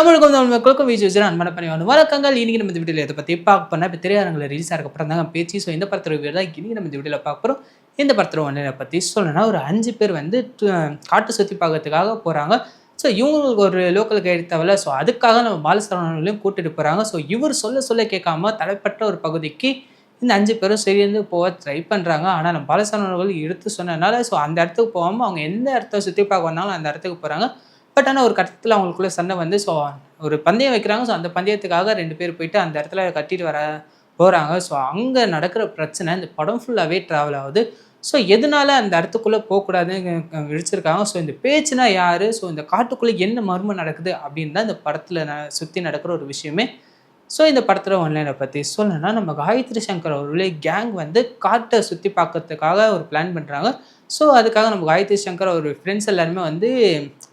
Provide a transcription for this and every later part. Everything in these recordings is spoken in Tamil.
தமிழுக்கும் தமிழ் மக்களுக்கும் விஜய் அன்பான பணிவான வணக்கங்கள். இன்னைக்கு நம்ம இந்த வீடியோவில் இதை பற்றி பார்க்க போனால் இப்போ திரையரங்கில் ரிலீஸ் ஆகிறப்பறம் தாங்க பேச்சு. ஸோ இந்த படத்தோட வீடியோ தான் இன்னைக்கு நம்ம இந்த வீடியோவில் பார்க்க போகிறோம். இந்த படத்தோட ஒன்றை பற்றி சொல்லணும்னா ஒரு 5 பேர் வந்து காட்டு சுற்றி பார்க்கறதுக்காக போகிறாங்க. ஸோ இவங்களுக்கு ஒரு லோக்கல் கைடு தேவையில்ல. ஸோ அதுக்காக நம்ம பாலசரவணனையும் கூட்டிகிட்டு போகிறாங்க. ஸோ இவர் சொல்ல கேட்காம தடைப்பட்ட ஒரு பகுதிக்கு இந்த 5 பேரும் சேர்ந்து போக ட்ரை பண்ணுறாங்க. ஆனால் நம்ம பாலசரவணர்கள் எடுத்து சொன்னதுனால ஸோ அந்த இடத்துக்கு போகாமல் அவங்க எந்த இடத்த சுற்றி பார்க்க வந்தாலும் அந்த இடத்துக்கு போகிறாங்க. பட் ஆனால் ஒரு கட்டத்தில் அவங்களுக்குள்ள சண்டை வந்து ஸோ ஒரு பந்தயம் வைக்கிறாங்க. ஸோ அந்த பந்தயத்துக்காக 2 பேர் போயிட்டு அந்த இடத்துல கட்டிட்டு போகிறாங்க. ஸோ அங்கே நடக்கிற பிரச்சனை இந்த படம் ஃபுல்லாகவே ட்ராவல் ஆகுது. ஸோ எதனால அந்த இடத்துக்குள்ளே போகக்கூடாதுன்னு விழிச்சிருக்காங்க. ஸோ இந்த பேச்சுனா யார், ஸோ இந்த காட்டுக்குள்ளே என்ன மர்மம் நடக்குது அப்படின்னு தான் இந்த படத்தில் சுற்றி நடக்கிற ஒரு விஷயமே. ஸோ இந்த படத்தில் ஒன்லைனை பற்றி சொல்லணும்னா நம்ம காயத்ரி சங்கர் அவர்களே கேங் வந்து காட்டை சுற்றி பார்க்கறதுக்காக ஒரு பிளான் பண்ணுறாங்க. ஸோ அதுக்காக நம்ம காயத்ரி சங்கர் அவர் ஃப்ரெண்ட்ஸ் எல்லாருமே வந்து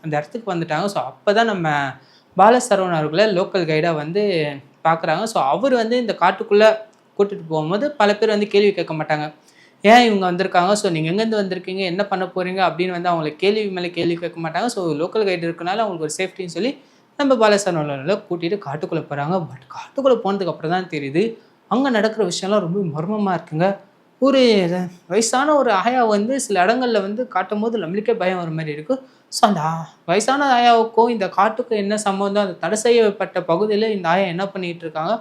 அந்த இடத்துக்கு வந்துட்டாங்க. ஸோ அப்போ தான் நம்ம பாலசரவணன் அவர்களை லோக்கல் கைடாக வந்து பார்க்குறாங்க. ஸோ அவர் வந்து இந்த காட்டுக்குள்ளே கூட்டிகிட்டு போகும்போது பல பேர் வந்து கேள்வி கேட்க மாட்டாங்க. ஏன் இவங்க வந்திருக்காங்க, ஸோ நீங்கள் எங்கேருந்து வந்திருக்கீங்க, என்ன பண்ண போகிறீங்க அப்படின்னு வந்து அவங்களை கேள்வி மேலே கேள்வி கேட்க மாட்டாங்க. ஸோ லோக்கல் கைடு இருக்கனால அவங்களுக்கு ஒரு சேஃப்டின்னு சொல்லி நம்ம பாலசரவணனை கூட்டிகிட்டு காட்டுக்குள்ளே போகிறாங்க. பட் காட்டுக்குள்ளே போனதுக்கு அப்புறம் தான் தெரியுது அங்கே நடக்கிற விஷயம்லாம் ரொம்ப மர்மமாக இருக்குங்க. ஒரு வயசான ஒரு ஆயா வந்து சில இடங்களில் வந்து காட்டும் போது நம்மளுக்கே பயம் வர மாதிரி இருக்குது. ஸோ அந்த வயசான ஆயாவுக்கும் இந்த காட்டுக்கும் என்ன சம்மந்தம், அந்த தடை செய்யப்பட்ட பகுதியில் இந்த ஆயா என்ன பண்ணிகிட்டு இருக்காங்க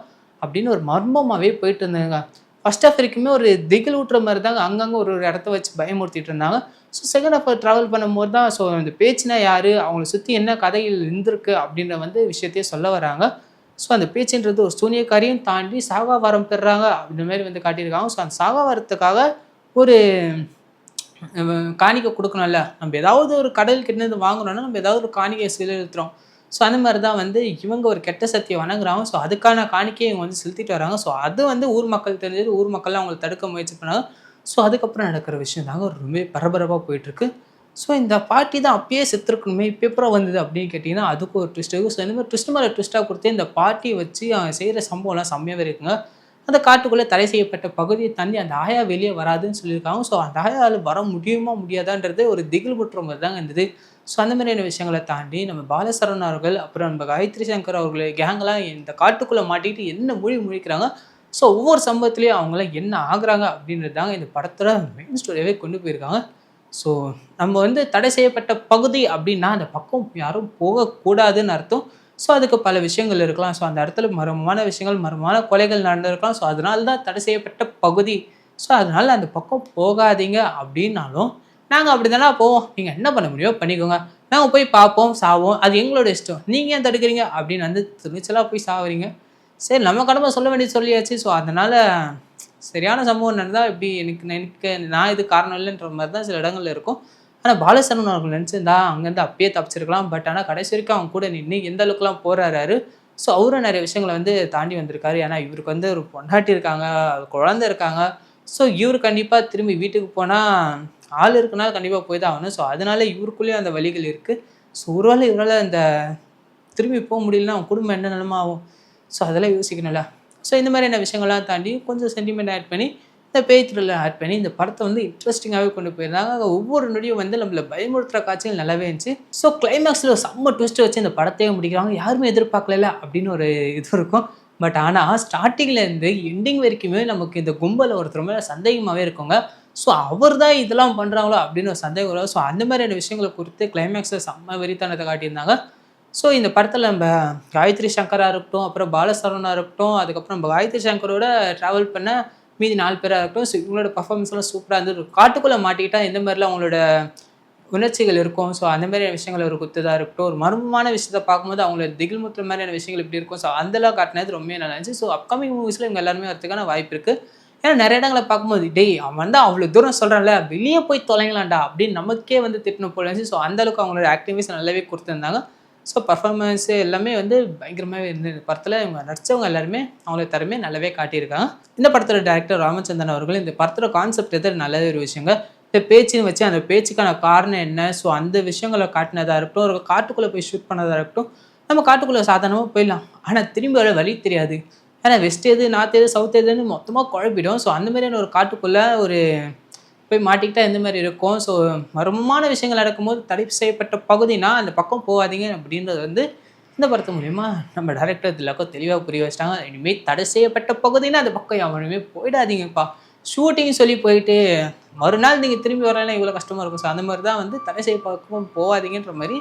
அப்படின்னு ஒரு மர்மமாகவே போயிட்டு இருந்தாங்க. ஃபர்ஸ்ட் ஹாஃப் வரைக்குமே ஒரு திகில் ஊட்டுற மாதிரி தாங்க அங்கங்கே ஒரு இடத்த வச்சு பயமுறுத்திட்டு இருந்தாங்க. ஸோ செகண்ட் ஹாஃப் ட்ராவல் பண்ணும்போது தான் ஸோ இந்த பேச்சுனா யார், அவங்கள சுற்றி என்ன கதைகள் இருந்திருக்கு அப்படின்ற வந்து விஷயத்தையே சொல்ல வராங்க. ஸோ அந்த பேச்சுன்றது ஒரு சூனியக்காரியும் தாண்டி சாகாவாரம் பெறுறாங்க அப்படின்ற மாதிரி வந்து காட்டியிருக்காங்க. ஸோ அந்த சாகாவாரத்துக்காக ஒரு காணிக்கை கொடுக்கணும்ல, நம்ம ஏதாவது ஒரு கடல்கிட்டேருந்து வாங்கணும்னா நம்ம ஏதாவது ஒரு காணிக்கையை செலுத்துகிறோம். ஸோ அந்த மாதிரி தான் வந்து இவங்க ஒரு கெட்ட சக்தியை வணங்குறாங்க. ஸோ அதுக்கான காணிக்கையை இவங்க வந்து செலுத்திட்டு வராங்க. ஸோ அது வந்து ஊர் மக்கள் தெரிஞ்சது, ஊர் மக்கள்லாம் அவங்களை தடுக்க முயற்சி பண்ணாங்க. ஸோ அதுக்கப்புறம் நடக்கிற விஷயம் தாங்க ரொம்ப பரபரப்பாக போயிட்டுருக்கு. ஸோ இந்த பாட்டி தான் அப்பயே செத்துருக்கணுமே, இப்போ எப்பறம் வந்தது அப்படின்னு கேட்டிங்கன்னா அதுக்கு ஒரு ட்விஸ்ட் இருக்குது. ஸோ இந்த மாதிரி ட்விஸ்ட் மேலே ட்விஸ்ட்டாக கொடுத்து இந்த பாட்டியை வச்சு அவங்க செய்கிற சம்பவம்லாம் செம்மையாகவே இருக்குங்க. அந்த காட்டுக்குள்ளே தடை செய்யப்பட்ட பகுதியை தாண்டி அந்த ஆயா வெளியே வராதுன்னு சொல்லியிருக்காங்க. ஸோ அந்த ஆயாவில் வர முடியுமா முடியாதான்றது ஒரு திகில் புற்ற மாதிரி தாங்க இருந்தது. ஸோ அந்த மாதிரியான விஷயங்களை தாண்டி நம்ம பாலசரவணன் அவர்கள் அப்புறம் நம்ம காயத்ரி சங்கர் அவர்கள் கேங்கெலாம் இந்த காட்டுக்குள்ளே மாட்டிக்கிட்டு என்ன முழிக்கிறாங்க. ஸோ ஒவ்வொரு சம்பவத்துலேயும் அவங்களாம் என்ன ஆகுறாங்க அப்படின்றது தாங்க இந்த படத்தோட மெயின் ஸ்டோரியாகவே கொண்டு போயிருக்காங்க. ஸோ நம்ம வந்து தடை செய்யப்பட்ட பகுதி அப்படின்னா அந்த பக்கம் யாரும் போகக்கூடாதுன்னு அர்த்தம். ஸோ அதுக்கு பல விஷயங்கள் இருக்கலாம். ஸோ அந்த இடத்துல மர்மமான விஷயங்கள், மர்மமான கொலைகள் நடந்திருக்கலாம். ஸோ அதனால தான் தடை செய்யப்பட்ட பகுதி. ஸோ அதனால் அந்த பக்கம் போகாதீங்க அப்படின்னாலும் நாங்கள் அப்படி தானே போவோம், நீங்கள் என்ன பண்ண முடியும் பண்ணிக்கோங்க, நாங்கள் போய் பார்ப்போம் சாவோம், அது எங்களோட இஷ்டம், நீங்கள் ஏன் தடுக்கிறீங்க அப்படின்னு வந்து துணிச்சலாக போய் சாவுறீங்க. சரி நம்ம கடமை சொல்ல வேண்டியது சொல்லியாச்சு. ஸோ அதனால் சரியான சம்பவம் நடந்தால் இப்படி எனக்கு நான் இது காரணம் இல்லைன்ற மாதிரி தான் சில இடங்கள்ல இருக்கும். ஆனால் பாலசரவணன் அவர்கள் நினச்சிருந்தா அங்கேருந்து அப்பயே தப்பிச்சிருக்கலாம். பட் ஆனால் கடைசி வரைக்கும் அவங்க கூட நின்று எந்த அளவுக்குலாம் போராடுறாரு. ஸோ அவரும் நிறைய விஷயங்களை வந்து தாண்டி வந்திருக்காரு. ஏன்னா இவருக்கு வந்து ஒரு பொண்டாட்டி இருக்காங்க, குழந்தை இருக்காங்க. ஸோ இவர் கண்டிப்பாக திரும்பி வீட்டுக்கு போனால் ஆள் இருக்குனால கண்டிப்பாக போய் தான் ஆகணும். ஸோ அதனால இவருக்குள்ளேயும் அந்த வழிகள் இருக்குது. ஸோ ஒருவேளை இவரால் அந்த திரும்பி போக முடியலன்னா அவங்க குடும்பம் என்ன நிலமா ஆகும். ஸோ அதெல்லாம் யோசிக்கணும்ல. ஸோ இந்த மாதிரியான விஷயங்கள்லாம் தாண்டி கொஞ்சம் சென்டிமெண்ட் ஆட் பண்ணி இந்த பேய் த்ரில்லர் ஆட் பண்ணி இந்த படத்தை வந்து இன்ட்ரெஸ்டிங்காகவே கொண்டு போயிருந்தாங்க. ஒவ்வொரு நொடியும் வந்து நம்மளை பயமுறுத்துகிற காட்சிகள் நல்லாவே இருந்துச்சு. ஸோ கிளைமேக்ஸில் ஒரு செம்ம ட்விஸ்ட் வச்சு இந்த படத்தையே முடிக்கிறாங்க. யாருமே எதிர்பார்க்கல அப்படின்னு ஒரு இது இருக்கும். பட் ஆனால் ஸ்டார்டிங்லேருந்து எண்டிங் வரைக்குமே நமக்கு இந்த கும்பலில் ஒருத்தர் மேலே சந்தேகமாகவே இருக்குங்க. ஸோ அவர் தான் இதெல்லாம் பண்ணுறாங்களோ அப்படின்னு ஒரு சந்தேகம் வரும். ஸோ அந்த மாதிரியான விஷயங்களை குறித்து கிளைமேக்ஸில் செம்ம வெறித்தனத்தை காட்டியிருந்தாங்க. ஸோ இந்த படத்தில் நம்ம காயத்ரி சங்கராக இருக்கட்டும், அப்புறம் பாலசரவணனாக இருக்கட்டும், அதுக்கப்புறம் நம்ம காயத்ரி சங்கரோட ட்ராவல் பண்ண மீதி 4 பேராக இருக்கட்டும். ஸோ இவங்களோட பர்ஃபார்மன்ஸ்லாம் சூப்பராக இருந்தது. காட்டுக்குள்ளே மாட்டிக்கிட்டால் எந்த மாதிரிலாம் அவங்களோட உணர்ச்சிகள் இருக்கும். ஸோ அந்த மாதிரியான விஷயங்கள் ஒரு குத்துதாக இருக்கட்டும், ஒரு மர்மமான விஷயத்தை பார்க்கும்போது அவங்களோட திகில் முத்துற மாதிரியான விஷயங்கள் எப்படி இருக்கும். ஸோ அதெல்லாம் காட்டினது ரொம்ப நல்லா இருந்துச்சு. ஸோ அப்கமிங் மூவிஸில் இவங்க எல்லாருமே வரதுக்கான வாய்ப்பு இருக்குது. ஏன்னா நிறைய இடங்களை பார்க்கும்போது டேய் அவன் வந்து அவ்வளோ தூரம் சொல்கிறான்ல வெளியே போய் தொலைங்களாண்டா அப்படின்னு நமக்கே வந்து திட்டின போல இருந்துச்சு. ஸோ அந்தளவுக்கு அவங்களோட ஆக்டிவிஸ் நல்லாவே கொடுத்துருந்தாங்க. ஸோ பர்ஃபார்மன்ஸு எல்லாமே வந்து பயங்கரமாகவே இருந்தது. இந்த படத்தில் இவங்க நடித்தவங்க எல்லாருமே அவங்களோட திறமையை நல்லாவே காட்டியிருக்காங்க. இந்த படத்தோட டேரக்டர் ராமச்சந்திரன் அவர்கள் இந்த படத்தோட கான்செப்ட் எது நல்ல ஒரு விஷயங்க. இந்த பேச்சுன்னு வச்சு அந்த பேச்சுக்கான காரணம் என்ன, ஸோ அந்த விஷயங்களை காட்டினதாக இருக்கட்டும், ஒரு காட்டுக்குள்ளே போய் ஷூட் பண்ணதாக இருக்கட்டும். நம்ம காட்டுக்குள்ளே சாதாரணமாக போயிடலாம், ஆனால் திரும்பி வர வழி தெரியாது. ஏன்னா வெஸ்ட் எது, நார்த் எது, சவுத் எதுன்னு மொத்தமாக குழப்பிடும். ஸோ அந்த மாதிரியான ஒரு காட்டுக்குள்ளே ஒரு போய் மாட்டிக்கிட்டா எந்த மாதிரி இருக்கும். ஸோ மர்மமான விஷயங்கள் நடக்கும்போது தடை செய்யப்பட்ட பகுதினா அந்த பக்கம் போகாதீங்க அப்படின்றது வந்து இந்த படத்து மூலிமா நம்ம டைரக்டர் திலகம் தெளிவாக புரிய வச்சிட்டாங்க. இனிமேல் தடை செய்யப்பட்ட பகுதின்னா அந்த பக்கம் எவனுமே போயிடாதீங்கப்பா. ஷூட்டிங் சொல்லி போயிட்டு மறுநாள் நீங்கள் திரும்பி வரலைன்னா இவ்வளோ கஷ்டமாக இருக்கும். ஸோ அந்த மாதிரி தான் வந்து தடை செய்ய பக்கம் போகாதீங்கன்ற மாதிரி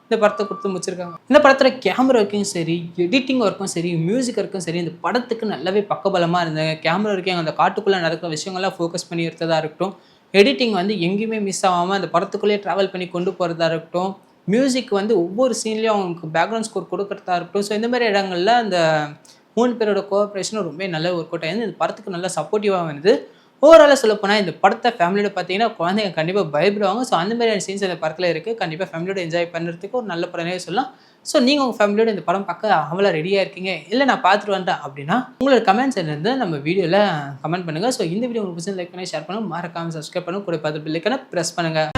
இந்த படத்தை கொடுத்து முடிச்சிருக்காங்க. இந்த படத்தில் கேமரா ஒர்க்கும் சரி, எடிட்டிங் ஒர்க்கும் சரி, மியூசிக் ஒர்க்கும் சரி, இந்த படத்துக்கு நல்லாவே பக்கபலமாக இருந்தது. கேமரா ஒர்க்கிங் அந்த காட்டுக்குள்ளே நடக்கிற விஷயங்கள்லாம் ஃபோக்கஸ் பண்ணி எடுத்ததாக இருக்கட்டும், எடிட்டிங் வந்து எங்கேயுமே மிஸ் ஆகாமல் அந்த படத்துக்குள்ளேயே ட்ராவல் பண்ணி கொண்டு போகிறதா இருக்கட்டும், மியூசிக் வந்து ஒவ்வொரு சீன்லேயும் அவங்களுக்கு பேக்ரவுண்ட் ஸ்கோர் கொடுக்குறதா இருக்கட்டும். ஸோ இந்த மாதிரி இடங்களில் அந்த 3 பேரோட கோஆப்ரேஷனும் ரொம்ப நல்ல ஒர்க் அவுட் ஆகிருந்து. இந்த படத்துக்கு நல்லா சப்போர்ட்டிவாக வந்து ஓவராலாக சொல்லப்போனால் இந்த படத்தை ஃபேமிலியோட பார்த்தீங்கன்னா குழந்தைங்க கண்டிப்பாக பயப்படுவாங்க. ஸோ அந்த மாதிரியான சீன்ஸ் அந்த படத்தில் இருக்குது. கண்டிப்பாக ஃபேமிலியோட என்ஜாய் பண்ணுறதுக்கு ஒரு நல்ல படமே சொல்லலாம். ஸோ நீங்கள் உங்கள் ஃபேமிலியோட இந்த படம் பார்க்க அவ்வளோ ரெடியாக இருக்கீங்க, இல்லை நான் பார்த்துட்டு வந்துட்டேன் அப்படின்னா உங்களோட கமெண்ட்ஸ் இருந்து நம்ம வீடியோவில் கமெண்ட் பண்ணுங்கள். ஸோ இந்த வீடியோ உங்களுக்கு பிடிச்சா லைக் பண்ணி ஷேர் பண்ணுங்கள், மறக்காமல் சப்ஸ்கிரைப் பண்ணுங்கள், கூட பார்த்து பெல் ஐகானை ப்ரெஸ் பண்ணுங்கள்.